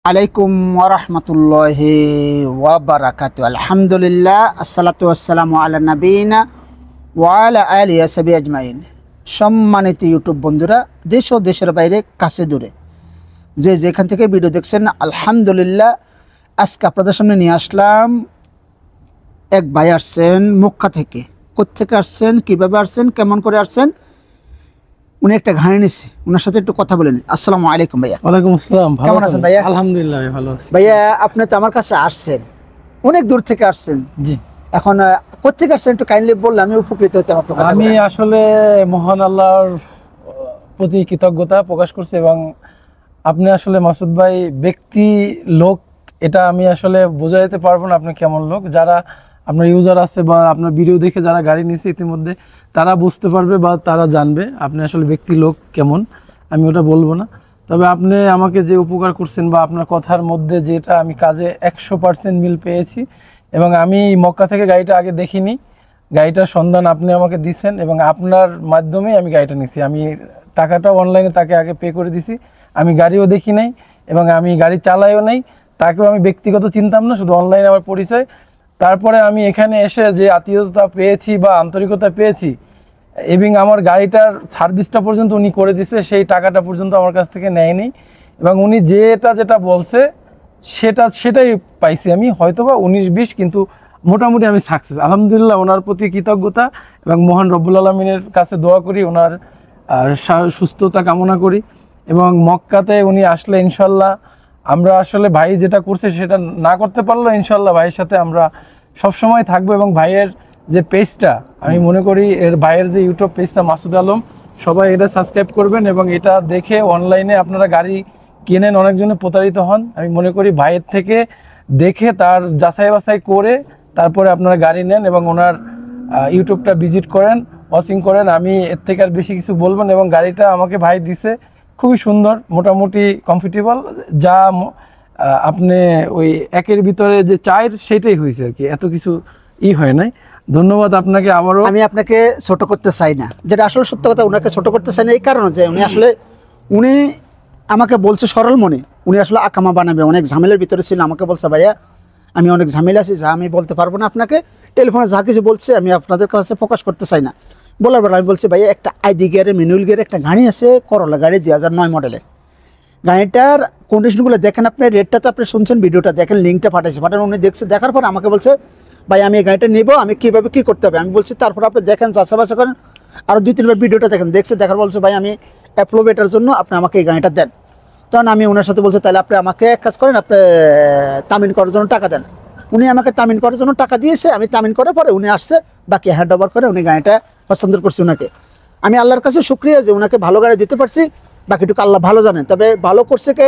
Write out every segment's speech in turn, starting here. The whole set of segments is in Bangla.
আলাইকুম ওয়া রাহমাতুল্লাহি ওয়া বারাকাতুহু। আলহামদুলিল্লাহ, আসসালাতু ওয়াসসালামু আলা নাবিয়িনা ওয়া আলা আলিহি ওয়া সাহবিহি আজমাইন। সম্মানিত ইউটিউব বন্ধুরা, দেশ ও দেশের বাইরে, কাছে দূরে, যে যেখান থেকে ভিডিও দেখছেন, আলহামদুলিল্লাহ আজকে আপনাদের সামনে নিয়ে আসলাম। এক ভাই আসছেন মক্কা থেকে। কোত্থেকে আসছেন, কীভাবে আসছেন, কেমন করে আসছেন, উনি একটা গাড়ি নিছে, ওনার সাথে একটু কথা বলে নিন। আসসালামু আলাইকুম ভাইয়া। ওয়ালাইকুম আসসালাম। কেমন আছেন ভাইয়া? আলহামদুলিল্লাহ ভালো আছি ভাইয়া। আপনি তো আমার কাছে আসছেন, অনেক দূর থেকে আসছেন। জি, এখন কোত্থেকে আসছেন একটু কাইন্ডলি বললে আমি উপকৃত হতাম। আমি আসলে মহান আল্লাহর প্রতি কৃতজ্ঞতা প্রকাশ করছি। এবং আপনি আসলে মাসুদ ভাই ব্যক্তি লোক, এটা আমি আসলে বোঝাইতে পারবো না আপনি কেমন লোক। যারা আপনার ইউজার আছে বা আপনার ভিডিও দেখে যারা গাড়ি নিয়েছে ইতিমধ্যে, তারা বুঝতে পারবে বা তারা জানবে আপনি আসলে ব্যক্তি লোক কেমন। আমি ওটা বলবো না, তবে আপনি আমাকে যে উপকার করছেন বা আপনার কথার মধ্যে যেটা আমি কাজে 100% মিল পেয়েছি। এবং আমি মক্কা থেকে গাড়িটা আগে দেখিনি, গাড়িটার সন্ধান আপনি আমাকে দিয়েছেন এবং আপনার মাধ্যমেই আমি গাড়িটা নিছি। আমি টাকাটাও অনলাইনে তাকে আগে পে করে দিছি। আমি গাড়িও দেখি নাই এবং আমি গাড়ি চালাইও নাই, তাকেও আমি ব্যক্তিগত চিনতাম না, শুধু অনলাইনে আমার পরিচয়। তারপরে আমি এখানে এসে যে আত্মীয়তা পেয়েছি বা আন্তরিকতা পেয়েছি, এবং আমার গাড়িটার সার্ভিসটা পর্যন্ত উনি করে দিছে, সেই টাকাটা পর্যন্ত আমার কাছ থেকে নেয়নি। এবং উনি যেটা বলছে সেটাই পাইছি আমি, হয়তোবা 19-20, কিন্তু মোটামুটি আমি সাকসেস। আলহামদুলিল্লাহ, ওনার প্রতি কৃতজ্ঞতা এবং মহান রব্বুল আলমিনের কাছে দোয়া করি, ওনার সুস্থতা কামনা করি। এবং মক্কাতে উনি আসলে ইনশাল্লাহ আমরা আসলে ভাই যেটা করছে সেটা না করতে পারলেও ইনশাল্লাহ ভাইয়ের সাথে আমরা সবসময় থাকবো। এবং ভাইয়ের যে পেজটা, আমি মনে করি ভাইয়ের যে ইউটিউব পেজটা মাসুদ আলম, সবাই এটা সাবস্ক্রাইব করবেন এবং এটা দেখে অনলাইনে আপনারা গাড়ি কেনেন, অনেকজনে প্রতারিত হন। আমি মনে করি ভাইয়ের থেকে দেখে তার যাচাই বাছাই করে তারপরে আপনারা গাড়ি নেন এবং ওনার ইউটিউবটা ভিজিট করেন, ওয়াচিং করেন। আমি এর থেকে আর বেশি কিছু বলবো না। এবং গাড়িটা আমাকে ভাই দিছে, খুবই সুন্দর, মোটামুটি কমফোর্টেবল, যা আপনি ওই একের ভিতরে যে চায়ের সেটাই হয়েছে আর কি, এত কিছু হয় নাই। ধন্যবাদ আপনাকে আবারও। আমি আপনাকে ছোট করতে চাই না, যেটা আসলে সত্য কথা, ওনাকে ছোট করতে চাই না এই কারণে যে উনি আমাকে বলছে সরল মনে, উনি আসলে আকামা বানাবে, অনেক ঝামেলার ভিতরে ছিল। আমাকে বলছে ভাইয়া আমি অনেক ঝামেলা আছি, যা আমি বলতে পারবো না আপনাকে, টেলিফোনে যা কিছু বলছে আমি আপনাদের কাছে প্রকাশ করতে চাই না। বলার পর আমি বলছি ভাইয়া একটা আইডি গিয়ারে ম্যানুয়াল গিয়ারে একটা গাড়ি আছে, করলা গাড়ি 2009 মডেলের। গাড়িটার কন্ডিশনগুলো দেখেন, আপনি রেটটা তো আপনি শুনছেন, ভিডিওটা দেখেন, লিঙ্কটা পাঠান। উনি দেখছে, দেখার পর আমাকে বলছে ভাই আমি এই গাড়িটা নেবো, আমি কীভাবে কী করতে হবে। আমি বলছি তারপর আপনি দেখেন, চাষাবাসা করেন, আরও 2-3বার ভিডিওটা দেখেন। দেখার বলছে ভাই আমি অ্যাপ্রোভেটার জন্য আপনি আমাকে এই গাড়িটা দেন। তখন আমি ওনার সাথে বলছি তাহলে আপনি আমাকে এক কাজ করেন, আপনি তামিন করার জন্য টাকা দেন। উনি আমাকে তামিন করার জন্য টাকা দিয়েছে, আমি তামিন করার পরে উনি আসছে, বাকি হ্যান্ড ওভার করে উনি গাড়িটা পছন্দ করছি ওনাকে। আমি আল্লাহর কাছে শুকরিয়া যে ওনাকে ভালো গাড়ি দিতে পারছি, বাকিটুকু আল্লাহ ভালো জানেন। তবে ভালো করছে কে?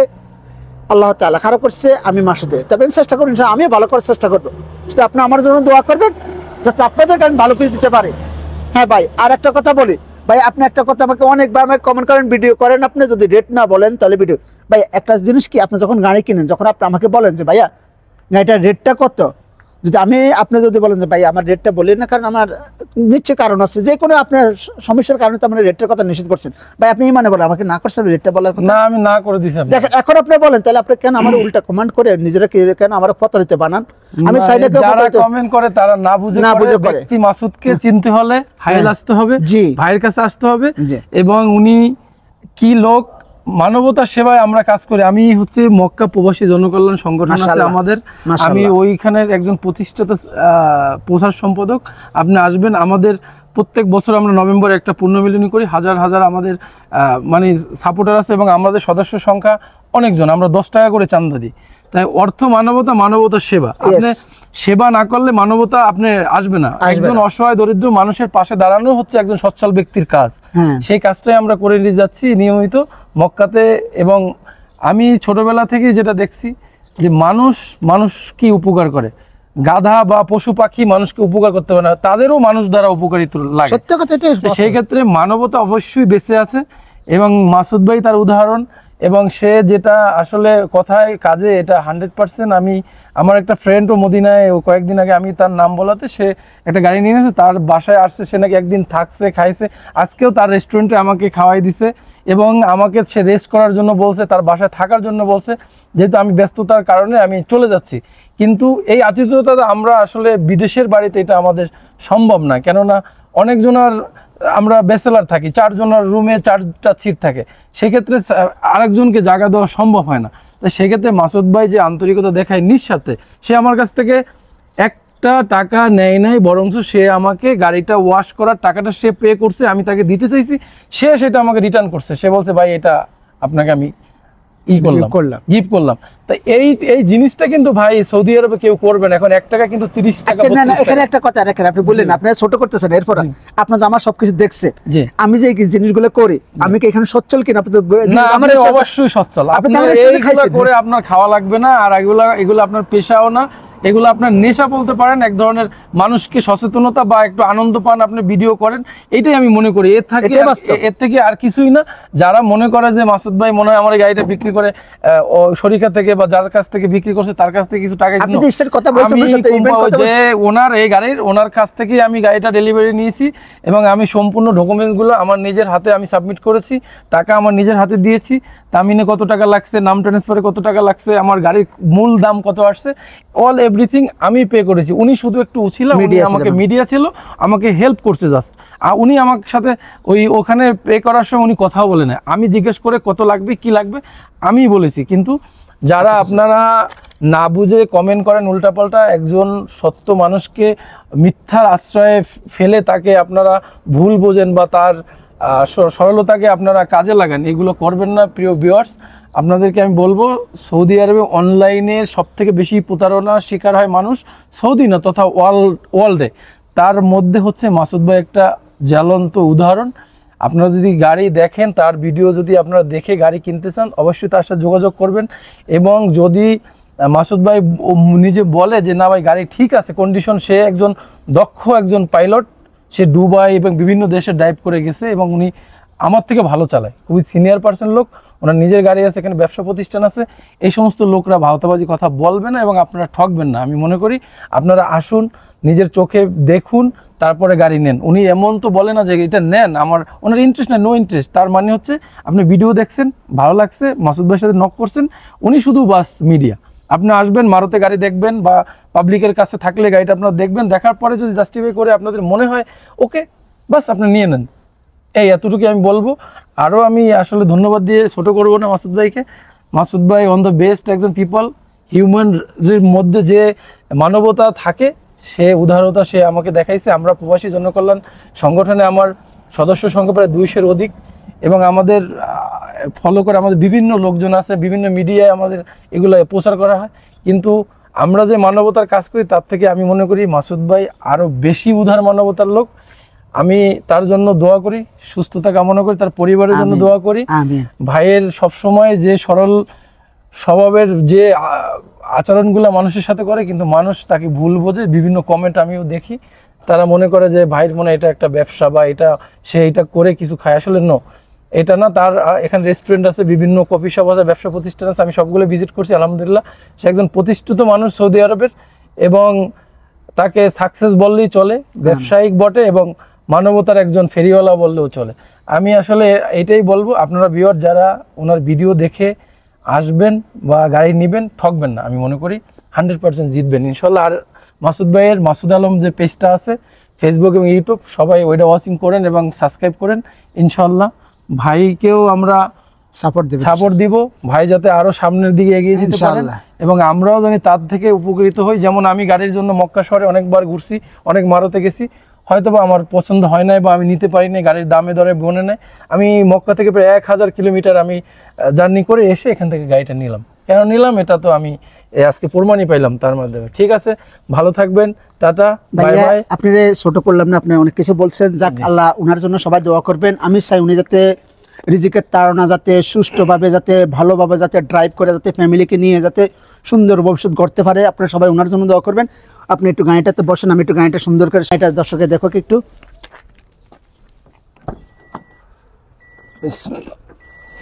আল্লাহ তাআলা। খারাপ করছে আমি মাসুদে। তবে আমি চেষ্টা করি, আমি ভালো করার চেষ্টা করবো। সেটা আপনি আমার জন্য দোয়া করবেন যাতে আপনাদেরকে আমি ভালো কিছু দিতে পারি। হ্যাঁ ভাই, আর একটা কথা বলি ভাই, আপনি একটা কথা আমাকে অনেকবার আমাকে কমেন্ট করেন, ভিডিও করেন, আপনি যদি রেট না বলেন তাহলে ভিডিও। ভাই একটা জিনিস কি, আপনি যখন গাড়ি কিনেন, যখন আপনি আমাকে বলেন যে ভাইয়া গাড়িটার রেটটা কত, যদি আপনি যদি বলেন যে ভাই আমার রেটটা বলি না, কারণ আমার নিশ্চয় কারণ আছে, যে কোনো আপনার সমস্যার কারণে তো আপনার রেটের কথা নিষেধ করছেন। ভাই আপনি মানে বলেন আমাকে না করছেন রেটটা বলার কথা? না, আমি না করে দিয়েছি। দেখেন এখন আপনি বলেন, তাহলে আপনি কেন আমার উল্টা কমেন্ট করে নিজেরা কেন আমার প্রতারিত বানান? আমি সাইডে যারা কমেন্ট করে তারা না বুঝে করে। ব্যক্তি মাসুদকে চিনতে হলে হাইল আসতে হবে, ভাইয়ের কাছে আসতে হবে। এবং উনি কি লোক, মানবতার সেবায় আমরা কাজ করি। আমি হচ্ছে মক্কা প্রবাসী জনকল্যাণ সংগঠন আছে আমাদের, আমি ওইখানের একজন প্রতিষ্ঠাতা প্রচার সম্পাদক। আপনি আসবেন, আমাদের প্রত্যেক বছর আমরা নভেম্বরে একটা পুণ্যমিলনী করি, হাজার হাজার আমাদের মানে সাপোর্টার আছে এবং আমাদের সদস্য সংখ্যা অনেকজন। আমরা 10 টাকা করে চাঁদা দিই। তাই অর্থ মানবতা, মানবতার সেবা। আপনি সেবা না করলে মানবতা আপনি আসবে না। একজন অসহায় দরিদ্র মানুষের পাশে দাঁড়ানো হচ্ছে একজন সচ্ছল ব্যক্তির কাজ। সেই কাজটাই আমরা করে নিয়ে যাচ্ছি নিয়মিত মক্কাতে। এবং আমি ছোটবেলা থেকেই যেটা দেখছি যে মানুষ কি উপকার করে, গাধা বা পশু পাখি মানুষকে উপকার করতে পারে না, তাদেরও মানুষ দ্বারা উপকারিত লাগে। সেই ক্ষেত্রে মানবতা অবশ্যই বেঁচে আছে এবং মাসুদ ভাই তার উদাহরণ। এবং সে যেটা আসলে কথায় কাজে এটা 100%। আমি আমার একটা ফ্রেন্ডও মদিনায় কয়েকদিন আগে, আমি তার নাম বলাতে, সে একটা গাড়ি নিয়ে এসেছে, তার বাসায় আসছে, সে নাকি একদিন থাকছে, খাইছে, আজকেও তার রেস্টুরেন্টে আমাকে খাওয়াই দিছে এবং আমাকে সে রেস্ট করার জন্য বলছে, তার বাসায় থাকার জন্য বলছে। যেহেতু আমি ব্যস্ততার কারণে আমি চলে যাচ্ছি। কিন্তু এই আতিথ্যতা আমরা আসলে বিদেশের বাড়িতে এটা আমাদের সম্ভব না, কেননা অনেকজনের আমরা ব্যাচেলার থাকি, 4 জনের রুমে 4টা সিট থাকে, সেক্ষেত্রে আরেকজনকে জায়গা দেওয়া সম্ভব হয় না। তো সেক্ষেত্রে মাসুদ ভাই যে আন্তরিকতা দেখায় নিঃস্বার্থে, সে আমার কাছ থেকে একটা টাকা নেয় নাই, বরঞ্চ সে আমাকে গাড়িটা ওয়াশ করার টাকাটা সে পে করছে, আমি তাকে দিতে চাইছি, সে সেটা আমাকে রিটার্ন করছে। সে বলছে ভাই এটা আপনাকে আমি গিফট করলাম। তো এই জিনিসটা কিন্তু ভাই সৌদি আরবে কেউ করবে না। এখন 1 টাকা কিন্তু 30 টাকা। আচ্ছা, না এখানে একটা কথা রাখেন, আপনি বললেন আপনি ছোট করতেছেন, এরপর আপনার তো আমার সবকিছু দেখছে, আমি যে এই জিনিসগুলো করি আমি কি এখানে সচ্ছল কিনা? আপনি তো না, আমি অবশ্যই সচ্ছল। আপনার এইগুলো করে আপনার খাওয়া লাগবে না, আর এগুলো আপনার পেশাও না, এগুলো আপনার নেশা বলতে পারেন, এক ধরনের মানুষকে সচেতনতা বা একটু আনন্দ পান, আপনি ভিডিও করেন, এটাই আমি মনে করি। এর থেকে আর কিছুই না। যারা মনে করে যে মাসুদ ভাই মনে হয় আমার এই গাড়িটা বিক্রি করে শরিকা থেকে বা যার কাছ থেকে বিক্রি করছে তার কাছ থেকে কিছু টাকা, যে ওনার এই গাড়ির ওনার কাছ থেকে আমি গাড়িটা ডেলিভারি নিয়েছি এবং আমি সম্পূর্ণ ডকুমেন্টসগুলো আমার নিজের হাতে আমি সাবমিট করেছি, টাকা আমার নিজের হাতে দিয়েছি, তামিনে কত টাকা লাগছে, নাম ট্রান্সফারে কত টাকা লাগছে, আমার গাড়ির মূল দাম কত আসছে, অল এভরিথিং আমি পে করেছি। উনি শুধু একটু উছিলা, উনি আমাকে মিডিয়া ছিল, আমাকে হেল্প করছে জাস্ট। আর উনি আমার সাথে ওখানে পে করার সময় উনি কথাও বলে না, আমি জিজ্ঞেস করে কত লাগবে কি লাগবে আমি বলেছি। কিন্তু যারা আপনারা না বুঝে কমেন্ট করেন উল্টাপাল্টা, একজন সত্য মানুষকে মিথ্যার আশ্রয়ে ফেলে তাকে আপনারা ভুল বোঝেন বা তার সরলতাকে আপনারা কাজে লাগান, এগুলো করবেন না প্রিয় ভিউয়ার্স। আপনাদেরকে আমি বলবো, সৌদি আরবে অনলাইনের সবথেকে বেশি প্রতারণার শিকার হয় মানুষ, সৌদি না তথা ওয়ার্ল্ডে। তার মধ্যে হচ্ছে মাসুদ ভাই একটা জ্বলন্ত উদাহরণ। আপনারা যদি গাড়ি দেখেন, তার ভিডিও যদি আপনারা দেখে গাড়ি কিনতে চান, অবশ্যই তার সাথে যোগাযোগ করবেন। এবং যদি মাসুদ ভাই নিজে বলে যে না ভাই গাড়ি ঠিক আছে কন্ডিশন, সে একজন দক্ষ একজন পাইলট, সে দুবাই এবং বিভিন্ন দেশে ড্রাইভ করে গেছে এবং উনি আমার থেকে ভালো চালায়, খুবই সিনিয়র পার্সন লোক, ওনার নিজের গাড়ি আছে, এখানে ব্যবসা প্রতিষ্ঠান আছে, এই সমস্ত লোকরা ভাওতাবাজি কথা বলবে না এবং আপনারা ঠকবেন না। আমি মনে করি আপনারা আসুন, নিজের চোখে দেখুন, তারপরে গাড়ি নেন। উনি এমন তো বলে না যে এটা নেন, ওনার ইন্টারেস্ট না, নো ইন্টারেস্ট। তার মানে হচ্ছে আপনি ভিডিও দেখছেন, ভালো লাগছে, মাসুদ ভাইয়ের সাথে নক করছেন, উনি শুধু বাস মিডিয়া। আপনি আসবেন, মারুতে গাড়ি দেখবেন বা পাবলিকের কাছে থাকলে গাড়িটা আপনারা দেখবেন, দেখার পরে যদি জাস্টিফাই করে আপনাদের মনে হয় ওকে, বাস আপনি নিয়ে নেন। এই এতটুকু আমি বলবো। আরও আমি আসলে ধন্যবাদ দিয়ে ছোট করবো না মাসুদ ভাইকে। মাসুদ ভাই অন দ্য বেস্ট একজন পিপল, হিউম্যানের মধ্যে যে মানবতা থাকে সে উদারতা সে আমাকে দেখাইছে। আমরা প্রবাসী জনকল্যাণ সংগঠনে আমার সদস্য সংখ্যা প্রায় 200-এর অধিক এবং আমাদের ফলো করে আমাদের বিভিন্ন লোকজন আছে, বিভিন্ন মিডিয়ায় আমাদের এগুলো প্রচার করা হয়। কিন্তু আমরা যে মানবতার কাজ করি তার থেকে আমি মনে করি মাসুদ ভাই আরও বেশি উদার মানবতার লোক। আমি তার জন্য দোয়া করি, সুস্থতা কামনা করি, তার পরিবারের জন্য দোয়া করি। ভাইয়ের সবসময় যে সরল স্বভাবের যে আচরণগুলো মানুষের সাথে করে, কিন্তু মানুষ তাকে ভুল বোঝে। বিভিন্ন কমেন্ট আমিও দেখি, তারা মনে করে যে ভাইয়ের মনে এটা একটা ব্যবসা বা সে এটা করে কিছু খায়। আসলে এটা না, তার এখানে রেস্টুরেন্ট আছে, বিভিন্ন কফি শপ আছে, ব্যবসা প্রতিষ্ঠান আছে, আমি সবগুলো ভিজিট করছি। আলহামদুলিল্লাহ সে একজন প্রতিষ্ঠিত মানুষ সৌদি আরবের, এবং তাকে সাকসেস বললেই চলে, ব্যবসায়িক বটে এবং মানবতার একজন ফেরিওয়ালা বললেও চলে। আমি আসলে এটাই বলবো, আপনারা ভিউয়ার যারা ওনার ভিডিও দেখে আসবেন বা গাড়ি নেবেন, ঠকবেন না। আমি মনে করি 100% জিতবেন ইনশাল্লাহ। আর মাসুদ ভাইয়ের মাসুদ আলম যে পেজটা আছে ফেসবুক এবং ইউটিউব, সবাই ওইটা ওয়াচিং করেন এবং সাবস্ক্রাইব করেন ইনশাল্লাহ। ভাইকেও আমরা সাপোর্ট দিব, ভাই যাতে আরো সামনের দিকে এগিয়ে যেতে পারেন এবং আমরাও জানি তার থেকে উপকৃত হই। যেমন আমি গাড়ির জন্য মক্কা শহরে অনেকবার ঘুরছি, অনেক মারুতে গেছি, হয়তো বা আমার পছন্দ হয় নাই বা আমি নিতে পারি নাই, গাড়ির দামে দরে বনে নেয়। আমি মক্কা থেকে প্রায় 1000 কিলোমিটার আমি জার্নি করে এসে এখান থেকে গাড়িটা নিলাম। কেন নিলাম এটা তো আমি আজকে প্রমাণই পাইলাম তার মাধ্যমে। ঠিক আছে, ভালো থাকবেন, টাটা, বাই বাই। আপনি ছোট করলাম না, আপনি অনেক কিছু বলছেন, যাক আল্লাহ উনার জন্য সবাই দোয়া করবেন। আমি চাই উনি যাতে রিজিকের তাড়না যাতে সুষ্ঠুভাবে, যাতে ভালোভাবে যাতে ড্রাইভ করে, যাতে ফ্যামিলিকে নিয়ে যাতে সুন্দর ভবিষ্যৎ গড়তে পারে। আপনারা সবাই ওনার জন্য দোয়া করবেন। আপনি একটু গাড়িটাতে বসেন, আমি একটু গাড়িটা সুন্দর করে সেটা দর্শকে দেখো একটু।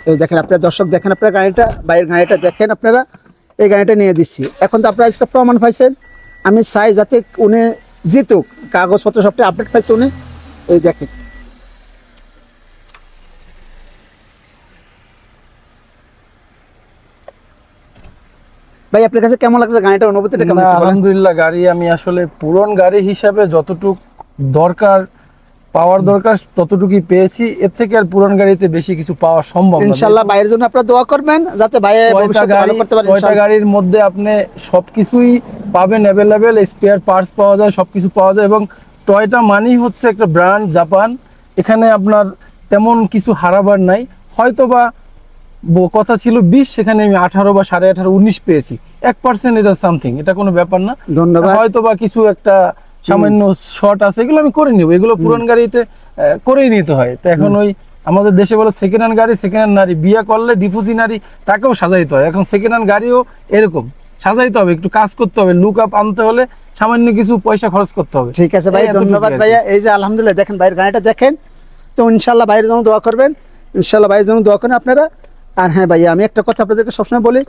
এই দেখেন আপনারা দর্শক, দেখেন আপনারা গাড়িটা, বাইরের গাড়িটা দেখেন আপনারা। এই গাড়িটা নিয়ে দিচ্ছি। এখন তো আপনারা আজকে প্রমাণ পাইছেন, আমি চাই যাতে উনি জিতুক, কাগজপত্র সবটা আপডেট পাইছে উনি। এই দেখেন ভাই আপনার কাছে কেমন লাগছে গাড়িটা, অনুভূতিটা কেমন না, একটু বলেন? আলহামদুলিল্লাহ, গাড়ি আমি আসলে পুরন গাড়ি হিসাবে যতটুক দরকার পাওয়ার দরকার ততটুকুই পেয়েছি। এর থেকে আর পুরন গাড়িতে বেশি কিছু পাওয়া সম্ভব না। ইনশাআল্লাহ ভাইয়ের জন্য আপনারা দোয়া করবেন যাতে ভাই ভবিষ্যতে ভালো করতে পারে কয়টা ইনশাআল্লাহ। গাড়ির মধ্যে আপনি সবকিছুই পাবেন অ্যাভেলেবেল, স্পেয়ার পার্টস পাওয়া যায়, সবকিছু পাওয়া যায়। এবং টয়োটা মানি হচ্ছে একটা ব্র্যান্ড, জাপান, এখানে আপনার তেমন কিছু হারাবার নাই। হয়তোবা কথা ছিল 20, সেখানে আমি 18 বা 18.5 19 পেয়েছি। 1% এটা সামথিং, এটা কোনো ব্যাপার না। ধন্যবাদ। হয়তোবা কিছু একটা সামান্য শর্ট আছে, এগুলো আমি করে নিব, এগুলো পুরান গাড়িতে করেই নিতে হয়। তো এখন ওই আমাদের দেশে বলে সেকেন্ড হ্যান্ড গাড়ি, সেকেন্ড হ্যান্ড নারী, বিয়ে করলে ডিফুজি নারী তাকেও সাজাইতে হয়। এখন সেকেন্ড হ্যান্ড গাড়িও এরকম সাজাইতে হবে, একটু কাজ করতে হবে, লুক আপ আনতে হলে সামান্য কিছু পয়সা খরচ করতে হবে। ঠিক আছে ভাই, এই এতটুকুই ধন্যবাদ আর কি। ভাইয়া। এই যে আলহামদুলিল্লাহ দেখেন ভাইয়ের গাড়িটা দেখেন, তো ইনশাআল্লাহ ভাইয়ের জন্য দোয়া করবেন, ইনশাআল্লাহ ভাইয়ের জন্য দোয়া করেন আপনারা। আর হ্যাঁ ভাইয়া, আমি একটা কথা আপনাদেরকে সবসময় বলি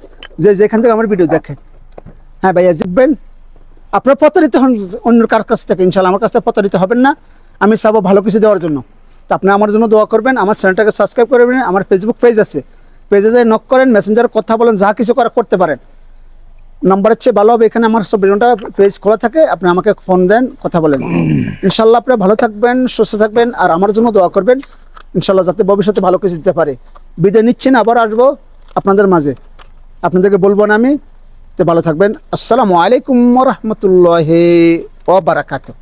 যে যেখান থেকে আমার ভিডিও দেখেন, হ্যাঁ ভাইয়া জিতবেন, আপনারা প্রতারিত হন অন্য কার কাছ থেকে, ইনশাআল্লাহ আমার কাছ থেকে প্রতারিত হবেন না। আমি চাবো ভালো কিছু দেওয়ার জন্য, তো আপনি আমার জন্য দোয়া করবেন, আমার চ্যানেলটাকে সাবস্ক্রাইব করবেন। আমার ফেসবুক পেজ আছে, পেজে যাই নক করেন, মেসেঞ্জারে কথা বলেন, যা কিছু করতে পারেন। নাম্বারের চেয়ে ভালো হবে, এখানে আমার সব ভিডিওটা পেজ খোলা থাকে, আপনি আমাকে ফোন দেন, কথা বলেন। ইনশাআল্লাহ আপনারা ভালো থাকবেন, সুস্থ থাকবেন, আর আমার জন্য দোয়া করবেন ইনশাআল্লাহ যাতে ভবিষ্যতে ভালো কিছু দিতে পারে। বিদায় নিচ্ছি না, আবার আসবো আপনাদের মাঝে, আপনাদেরকে বলবো না আমি। তো ভালো থাকবেন। আসসালামু আলাইকুম ওয়া রাহমাতুল্লাহি ওয়া বারাকাতুহু।